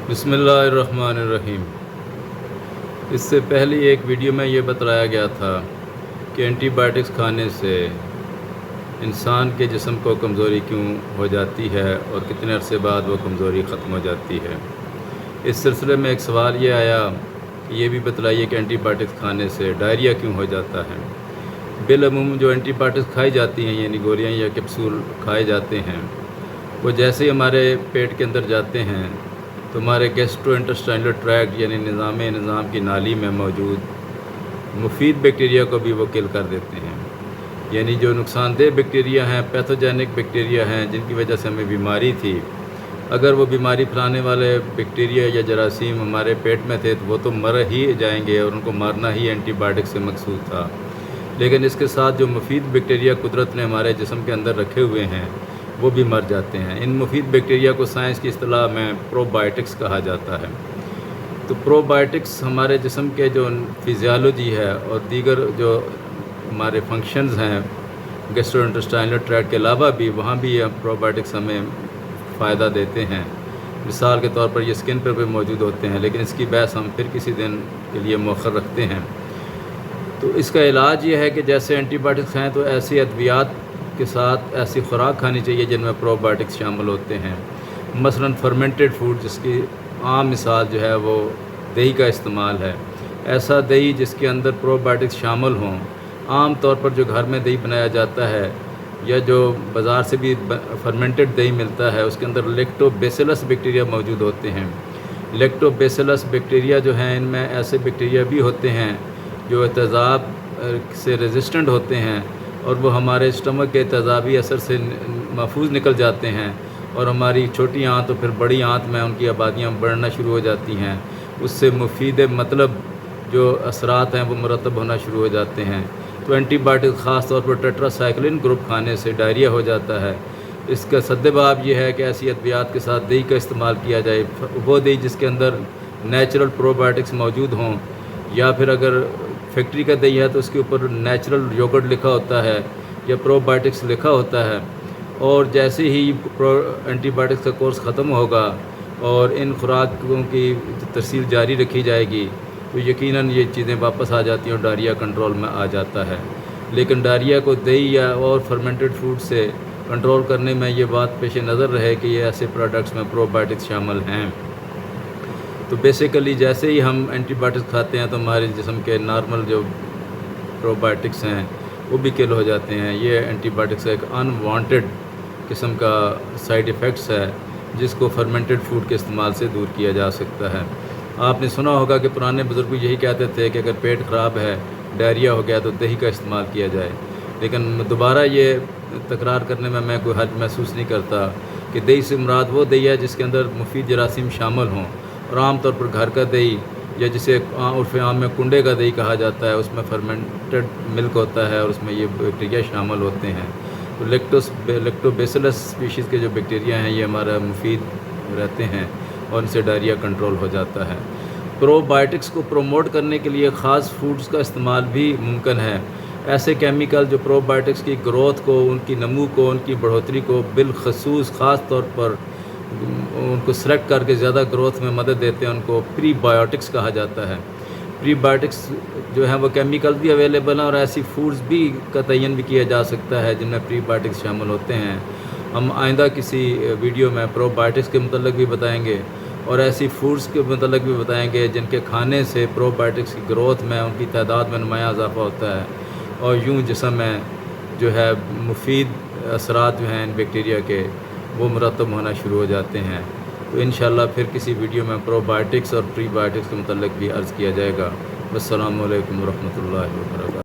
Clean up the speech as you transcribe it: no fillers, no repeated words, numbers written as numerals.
بسم اللہ الرحمن الرحیم۔ اس سے پہلی ایک ویڈیو میں یہ بتلایا گیا تھا کہ اینٹی بائیوٹکس کھانے سے انسان کے جسم کو کمزوری کیوں ہو جاتی ہے اور کتنے عرصے بعد وہ کمزوری ختم ہو جاتی ہے۔ اس سلسلے میں ایک سوال یہ آیا کہ یہ بھی بتلائیے کہ اینٹی بائیوٹکس کھانے سے ڈائریا کیوں ہو جاتا ہے۔ بالعموم جو اینٹی بائیوٹکس کھائی جاتی ہیں یعنی گولیاں یا کیپسول کھائے جاتے ہیں، وہ جیسے ہی ہمارے پیٹ کے اندر جاتے ہیں تو ہمارے گیسٹرو انٹسٹائنل ٹریکٹ یعنی نظام کی نالی میں موجود مفید بیکٹیریا کو بھی وہ کل کر دیتے ہیں۔ یعنی جو نقصان دہ بیکٹیریا ہیں، پیتھوجینک بیکٹیریا ہیں جن کی وجہ سے ہمیں بیماری تھی، اگر وہ بیماری پھیلانے والے بیکٹیریا یا جراثیم ہمارے پیٹ میں تھے تو وہ تو مر ہی جائیں گے اور ان کو مارنا ہی اینٹی بائیوٹک سے مقصود تھا۔ لیکن اس کے ساتھ جو مفید بیکٹیریا قدرت نے ہمارے جسم کے اندر رکھے ہوئے ہیں وہ بھی مر جاتے ہیں۔ ان مفید بیکٹیریا کو سائنس کی اصطلاح میں پرو بائیوٹکس کہا جاتا ہے۔ تو پرو بائیوٹکس ہمارے جسم کے جو فزیالوجی ہے اور دیگر جو ہمارے فنکشنز ہیں گیسٹرو انٹسٹائنل ٹریکٹ کے علاوہ بھی وہاں بھی یہ پرو بائیوٹکس ہمیں فائدہ دیتے ہیں۔ مثال کے طور پر یہ اسکن پر بھی موجود ہوتے ہیں، لیکن اس کی بحث ہم پھر کسی دن کے لیے مؤخر رکھتے ہیں۔ تو اس کا علاج یہ ہے کہ جیسے اینٹی بائیوٹکس ہیں تو ایسی ادویات کے ساتھ ایسی خوراک کھانی چاہیے جن میں پرو بائیوٹکس شامل ہوتے ہیں۔ مثلا فرمنٹڈ فوڈ، جس کی عام مثال جو ہے وہ دہی کا استعمال ہے۔ ایسا دہی جس کے اندر پرو بائیوٹکس شامل ہوں۔ عام طور پر جو گھر میں دہی بنایا جاتا ہے یا جو بازار سے بھی فرمنٹڈ دہی ملتا ہے اس کے اندر لیکٹوبیسلس بیکٹیریا موجود ہوتے ہیں۔ لیکٹوبیسلس بیکٹیریا جو ہیں ان میں ایسے بیکٹیریا بھی ہوتے ہیں جو تیزاب سے ریزسٹنٹ ہوتے ہیں اور وہ ہمارے اسٹمک کے تیزابی اثر سے محفوظ نکل جاتے ہیں اور ہماری چھوٹی آنت اور پھر بڑی آنت میں ان کی آبادیاں بڑھنا شروع ہو جاتی ہیں۔ اس سے مفید مطلب جو اثرات ہیں وہ مرتب ہونا شروع ہو جاتے ہیں۔ تو اینٹی بائیوٹک خاص طور پر ٹیٹرا سائیکلین گروپ کھانے سے ڈائریا ہو جاتا ہے۔ اس کا سدباب یہ ہے کہ ایسی ادویات کے ساتھ دہی کا استعمال کیا جائے، وہ دہی جس کے اندر نیچرل پرو بائیوٹکس موجود ہوں، یا پھر اگر فیکٹری کا دہی ہے تو اس کے اوپر نیچرل یوگرٹ لکھا ہوتا ہے یا پرو بائیوٹکس لکھا ہوتا ہے۔ اور جیسے ہی اینٹی بائیوٹکس کا کورس ختم ہوگا اور ان خوراکوں کی ترسیل جاری رکھی جائے گی تو یقیناً یہ چیزیں واپس آ جاتی ہیں اور ڈائریا کنٹرول میں آ جاتا ہے۔ لیکن ڈائریا کو دہی یا اور فرمنٹڈ فوڈ سے کنٹرول کرنے میں یہ بات پیش نظر رہے کہ یہ ایسے پروڈکٹس میں پرو بائیوٹکس شامل ہیں۔ تو بیسیکلی جیسے ہی ہم اینٹی بائیوٹکس کھاتے ہیں تو ہمارے جسم کے نارمل جو پرو بائیوٹکس ہیں وہ بھی کل ہو جاتے ہیں۔ یہ اینٹی بائیوٹکس ایک ان وانٹڈ قسم کا سائیڈ ایفیکٹس ہے جس کو فرمنٹڈ فوڈ کے استعمال سے دور کیا جا سکتا ہے۔ آپ نے سنا ہوگا کہ پرانے بزرگ یہی کہتے تھے کہ اگر پیٹ خراب ہے، ڈائریا ہو گیا تو دہی کا استعمال کیا جائے، لیکن دوبارہ یہ تکرار کرنے میں کوئی حرج محسوس نہیں کرتا کہ دہی سے مراد وہ دہی ہے جس کے اندر مفید جراثیم شامل ہوں، اور عام طور پر گھر کا دہی یا جسے عرف عام میں کنڈے کا دہی کہا جاتا ہے اس میں فرمنٹڈ ملک ہوتا ہے اور اس میں یہ بیکٹیریا شامل ہوتے ہیں۔ تو لیکٹوبیسلس اسپیشیز کے جو بیکٹیریا ہیں یہ ہمارا مفید رہتے ہیں اور ان سے ڈائریا کنٹرول ہو جاتا ہے۔ پرو بائیوٹکس کو پروموٹ کرنے کے لیے خاص فوڈز کا استعمال بھی ممکن ہے۔ ایسے کیمیکل جو پرو بائیوٹکس کی گروتھ کو، ان کی نمو کو، ان کی بڑھوتری کو بالخصوص خاص طور پر ان کو سلیکٹ کر کے زیادہ گروتھ میں مدد دیتے ہیں، ان کو پری بائیوٹکس کہا جاتا ہے۔ پری بائیوٹکس جو ہیں وہ کیمیکل بھی اویلیبل ہیں اور ایسی فوڈز بھی کا تعین بھی کیا جا سکتا ہے جن میں پری بائیوٹکس شامل ہوتے ہیں۔ ہم آئندہ کسی ویڈیو میں پرو بائیوٹکس کے متعلق بھی بتائیں گے اور ایسی فوڈز کے متعلق بھی بتائیں گے جن کے کھانے سے پرو بائیوٹکس کی گروتھ میں، ان کی تعداد میں نمایاں اضافہ ہوتا ہے اور یوں جسم میں جو ہے مفید اثرات جو ہیں ان بیکٹیریا کے وہ مرتب ہونا شروع ہو جاتے ہیں۔ تو انشاءاللہ پھر کسی ویڈیو میں پرو بائیوٹکس اور پری بائیوٹکس کے متعلق بھی عرض کیا جائے گا۔ السلام علیکم ورحمۃ اللہ وبرکاتہ۔